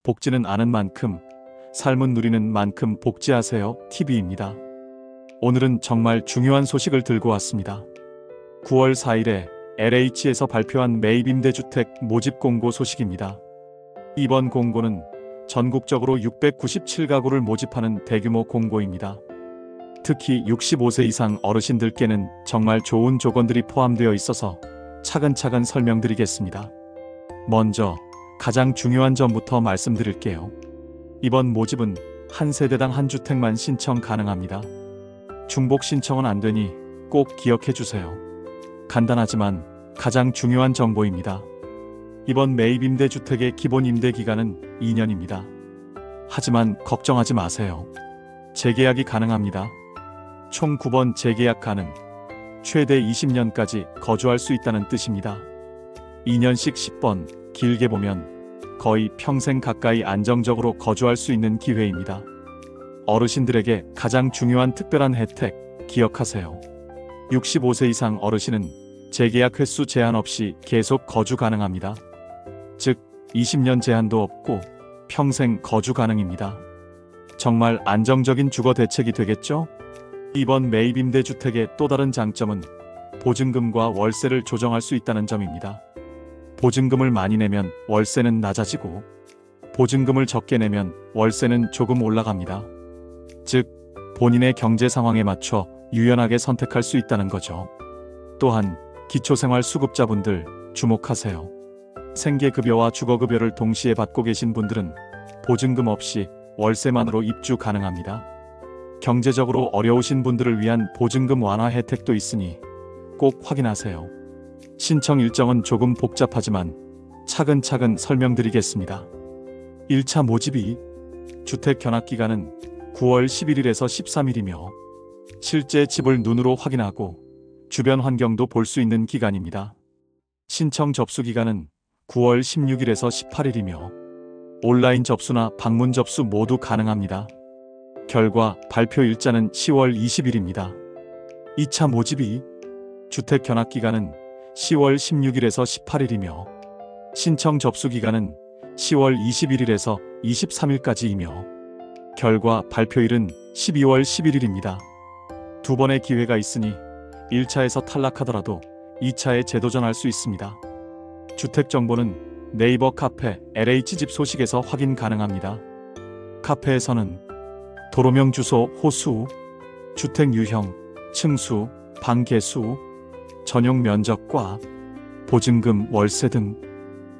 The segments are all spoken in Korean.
복지는 아는 만큼, 삶은 누리는 만큼 복지하세요. TV입니다. 오늘은 정말 중요한 소식을 들고 왔습니다. 9월 4일에 LH에서 발표한 매입임대주택 모집 공고 소식입니다. 이번 공고는 전국적으로 697가구를 모집하는 대규모 공고입니다. 특히 65세 이상 어르신들께는 정말 좋은 조건들이 포함되어 있어서 차근차근 설명드리겠습니다. 먼저 가장 중요한 점부터 말씀드릴게요. 이번 모집은 한 세대당 한 주택만 신청 가능합니다. 중복 신청은 안 되니 꼭 기억해 주세요. 간단하지만 가장 중요한 정보입니다. 이번 매입임대주택의 기본 임대기간은 2년입니다. 하지만 걱정하지 마세요. 재계약이 가능합니다. 총 9번 재계약 가능, 최대 20년까지 거주할 수 있다는 뜻입니다. 2년씩 10번, 길게 보면 거의 평생 가까이 안정적으로 거주할 수 있는 기회입니다. 어르신들에게 가장 중요한 특별한 혜택 기억하세요. 65세 이상 어르신은 재계약 횟수 제한 없이 계속 거주 가능합니다. 즉 20년 제한도 없고 평생 거주 가능입니다. 정말 안정적인 주거 대책이 되겠죠? 이번 매입임대주택의 또 다른 장점은 보증금과 월세를 조정할 수 있다는 점입니다. 보증금을 많이 내면 월세는 낮아지고 보증금을 적게 내면 월세는 조금 올라갑니다. 즉 본인의 경제 상황에 맞춰 유연하게 선택할 수 있다는 거죠. 또한 기초생활수급자분들 주목하세요. 생계급여와 주거급여를 동시에 받고 계신 분들은 보증금 없이 월세만으로 입주 가능합니다. 경제적으로 어려우신 분들을 위한 보증금 완화 혜택도 있으니 꼭 확인하세요. 신청 일정은 조금 복잡하지만 차근차근 설명드리겠습니다. 1차 모집이 주택 견학기간은 9월 11일에서 13일이며 실제 집을 눈으로 확인하고 주변 환경도 볼 수 있는 기간입니다. 신청 접수 기간은 9월 16일에서 18일이며 온라인 접수나 방문 접수 모두 가능합니다. 결과 발표 일자는 10월 20일입니다. 2차 모집이 주택 견학기간은 10월 16일에서 18일이며 신청 접수 기간은 10월 21일에서 23일까지이며 결과 발표일은 12월 11일입니다. 두 번의 기회가 있으니 1차에서 탈락하더라도 2차에 재도전할 수 있습니다. 주택 정보는 네이버 카페 LH집 소식에서 확인 가능합니다. 카페에서는 도로명 주소, 호수, 주택 유형, 층수, 방 개수, 전용 면적과 보증금, 월세 등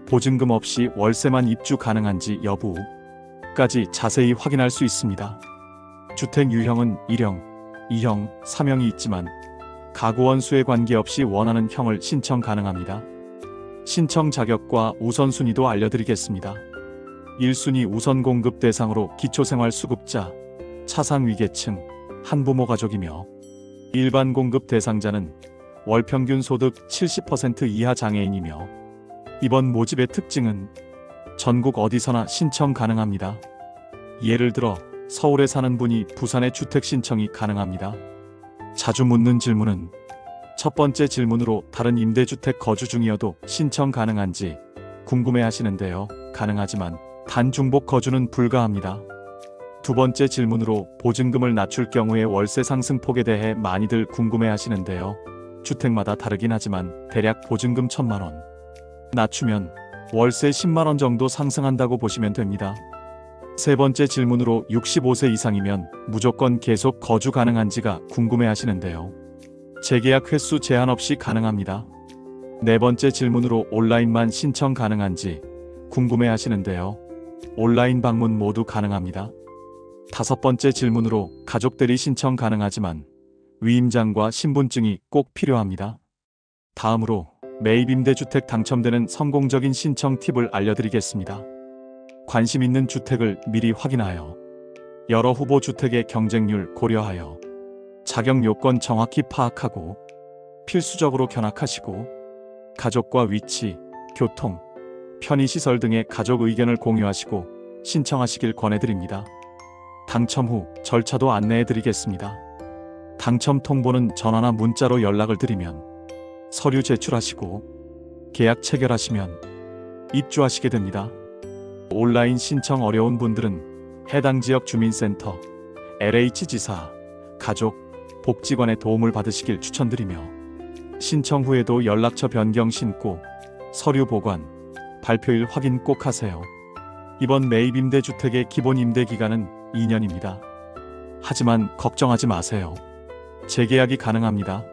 보증금 없이 월세만 입주 가능한지 여부까지 자세히 확인할 수 있습니다. 주택 유형은 1형, 2형, 3형이 있지만 가구 원수에 관계없이 원하는 형을 신청 가능합니다. 신청 자격과 우선순위도 알려드리겠습니다. 1순위 우선 공급 대상으로 기초생활수급자, 차상위계층, 한부모 가족이며 일반 공급 대상자는 월평균 소득 70% 이하 장애인이며 이번 모집의 특징은 전국 어디서나 신청 가능합니다. 예를 들어 서울에 사는 분이 부산에 주택 신청이 가능합니다. 자주 묻는 질문은 첫 번째 질문으로 다른 임대주택 거주 중이어도 신청 가능한지 궁금해 하시는데요. 가능하지만 단 중복 거주는 불가합니다. 두 번째 질문으로 보증금을 낮출 경우의 월세 상승폭에 대해 많이들 궁금해 하시는데요. 주택마다 다르긴 하지만 대략 보증금 1,000만원 낮추면 월세 10만원 정도 상승한다고 보시면 됩니다. 세 번째 질문으로 65세 이상이면 무조건 계속 거주 가능한지가 궁금해 하시는데요. 재계약 횟수 제한 없이 가능합니다. 네 번째 질문으로 온라인만 신청 가능한지 궁금해 하시는데요. 온라인 방문 모두 가능합니다. 다섯 번째 질문으로 가족들이 신청 가능하지만 위임장과 신분증이 꼭 필요합니다. 다음으로 매입임대주택 당첨되는 성공적인 신청 팁을 알려드리겠습니다. 관심 있는 주택을 미리 확인하여 여러 후보 주택의 경쟁률 고려하여 자격 요건 정확히 파악하고 필수적으로 견학하시고 가족과 위치, 교통, 편의시설 등의 가족 의견을 공유하시고 신청하시길 권해드립니다. 당첨 후 절차도 안내해드리겠습니다. 당첨 통보는 전화나 문자로 연락을 드리면 서류 제출하시고 계약 체결하시면 입주하시게 됩니다. 온라인 신청 어려운 분들은 해당 지역 주민센터, LH지사, 가족, 복지관의 도움을 받으시길 추천드리며 신청 후에도 연락처 변경 신고, 서류 보관, 발표일 확인 꼭 하세요. 이번 매입 임대주택의 기본 임대 기간은 2년입니다. 하지만 걱정하지 마세요. 재계약이 가능합니다.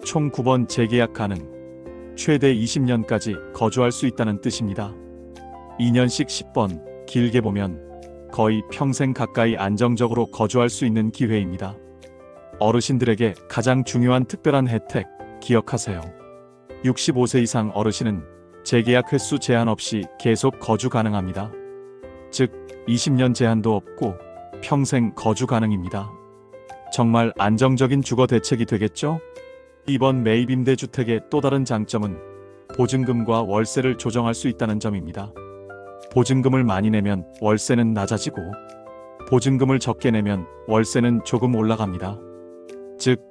총 9번 재계약 가능, 최대 20년까지 거주할 수 있다는 뜻입니다. 2년씩 10번, 길게 보면 거의 평생 가까이 안정적으로 거주할 수 있는 기회입니다. 어르신들에게 가장 중요한 특별한 혜택 기억하세요. 65세 이상 어르신은 재계약 횟수 제한 없이 계속 거주 가능합니다. 즉 20년 제한도 없고 평생 거주 가능입니다. 정말 안정적인 주거 대책이 되겠죠? 이번 매입 임대주택의 또 다른 장점은 보증금과 월세를 조정할 수 있다는 점입니다. 보증금을 많이 내면 월세는 낮아지고 보증금을 적게 내면 월세는 조금 올라갑니다. 즉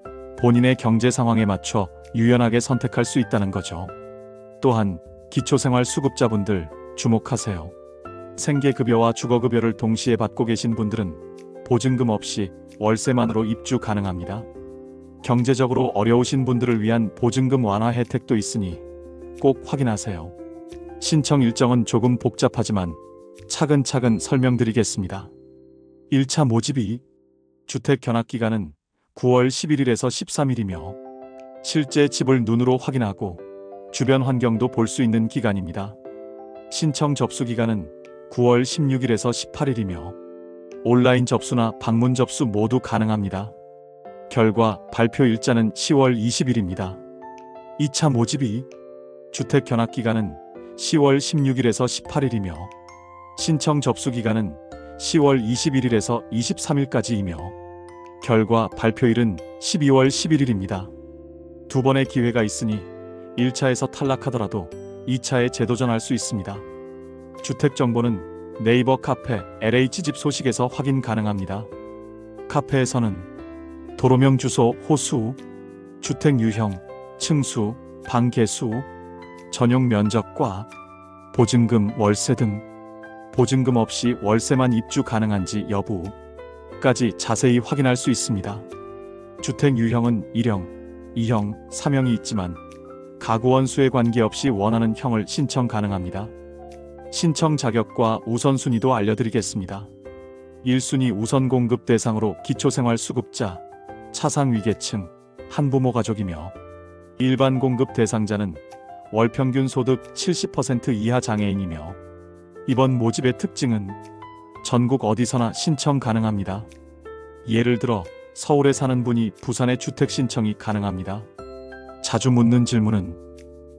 본인의 경제 상황에 맞춰 유연하게 선택할 수 있다는 거죠. 또한 기초생활수급자분들 주목하세요. 생계급여와 주거급여를 동시에 받고 계신 분들은 보증금 없이 월세만으로 입주 가능합니다. 경제적으로 어려우신 분들을 위한 보증금 완화 혜택도 있으니 꼭 확인하세요. 신청 일정은 조금 복잡하지만 차근차근 설명드리겠습니다. 1차 모집이 주택 견학기간은 9월 11일에서 13일이며 실제 집을 눈으로 확인하고 주변 환경도 볼 수 있는 기간입니다. 신청 접수 기간은 9월 16일에서 18일이며 온라인 접수나 방문 접수 모두 가능합니다. 결과 발표 일자는 10월 20일입니다. 2차 모집이 주택 견학 기간은 10월 16일에서 18일이며 신청 접수 기간은 10월 21일에서 23일까지이며 결과 발표일은 12월 11일입니다. 두 번의 기회가 있으니 1차에서 탈락하더라도 2차에 재도전할 수 있습니다. 주택 정보는 네이버 카페 LH집 소식에서 확인 가능합니다. 카페에서는 도로명 주소, 호수, 주택 유형, 층수, 방 개수, 전용 면적과 보증금, 월세 등 보증금 없이 월세만 입주 가능한지 여부까지 자세히 확인할 수 있습니다. 주택 유형은 1형, 2형, 3형이 있지만 가구 원수에 관계없이 원하는 형을 신청 가능합니다. 신청 자격과 우선순위도 알려드리겠습니다. 1순위 우선 공급 대상으로 기초생활수급자, 차상위계층, 한부모 가족이며 일반 공급 대상자는 월평균 소득 70% 이하 장애인이며 이번 모집의 특징은 전국 어디서나 신청 가능합니다. 예를 들어 서울에 사는 분이 부산에 주택 신청이 가능합니다. 자주 묻는 질문은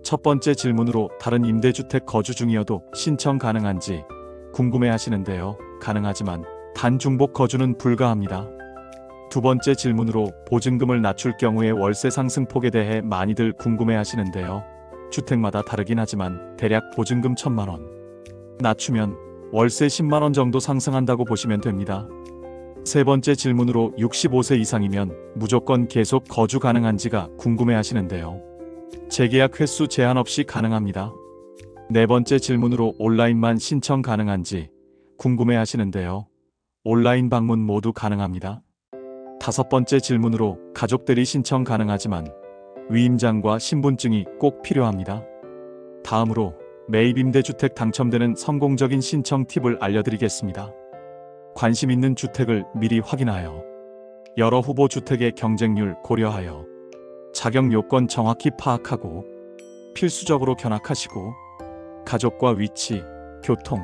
첫 번째 질문으로 다른 임대주택 거주 중이어도 신청 가능한지 궁금해 하시는데요. 가능하지만 단 중복 거주는 불가합니다. 두 번째 질문으로 보증금을 낮출 경우의 월세 상승폭에 대해 많이들 궁금해 하시는데요. 주택마다 다르긴 하지만 대략 보증금 1,000만원 낮추면 월세 10만원 정도 상승한다고 보시면 됩니다. 세 번째 질문으로 65세 이상이면 무조건 계속 거주 가능한지가 궁금해 하시는데요. 재계약 횟수 제한 없이 가능합니다. 네 번째 질문으로 온라인만 신청 가능한지 궁금해 하시는데요. 온라인 방문 모두 가능합니다. 다섯 번째 질문으로 가족들이 신청 가능하지만 위임장과 신분증이 꼭 필요합니다. 다음으로 매입 임대주택 당첨되는 성공적인 신청 팁을 알려드리겠습니다. 관심 있는 주택을 미리 확인하여 여러 후보 주택의 경쟁률 고려하여 자격 요건 정확히 파악하고 필수적으로 견학하시고 가족과 위치, 교통,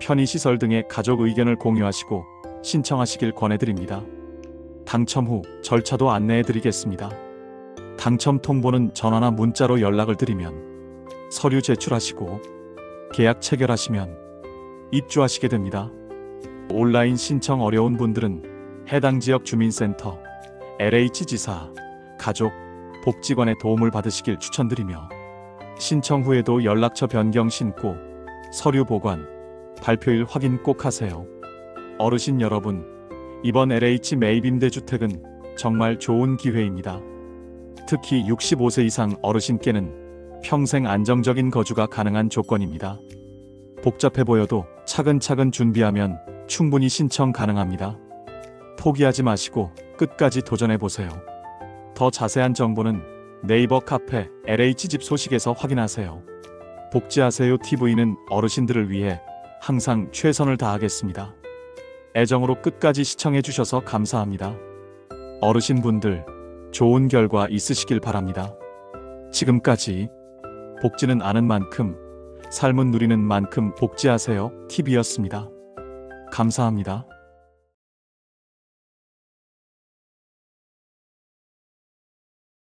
편의시설 등의 가족 의견을 공유하시고 신청하시길 권해드립니다. 당첨 후 절차도 안내해드리겠습니다. 당첨 통보는 전화나 문자로 연락을 드리면 서류 제출하시고 계약 체결하시면 입주하시게 됩니다. 온라인 신청 어려운 분들은 해당 지역 주민센터, LH지사, 가족, 복지관의 도움을 받으시길 추천드리며 신청 후에도 연락처 변경 신고, 서류 보관, 발표일 확인 꼭 하세요. 어르신 여러분, 이번 LH 매입 임대주택은 정말 좋은 기회입니다. 특히 65세 이상 어르신께는 평생 안정적인 거주가 가능한 조건입니다. 복잡해 보여도 차근차근 준비하면 충분히 신청 가능합니다. 포기하지 마시고 끝까지 도전해보세요. 더 자세한 정보는 네이버 카페 LH집 소식에서 확인하세요. 복지하세요 TV는 어르신들을 위해 항상 최선을 다하겠습니다. 애정으로 끝까지 시청해주셔서 감사합니다. 어르신분들, 좋은 결과 있으시길 바랍니다. 지금까지 복지는 아는 만큼, 삶은 누리는 만큼 복지하세요 TV였습니다. 감사합니다.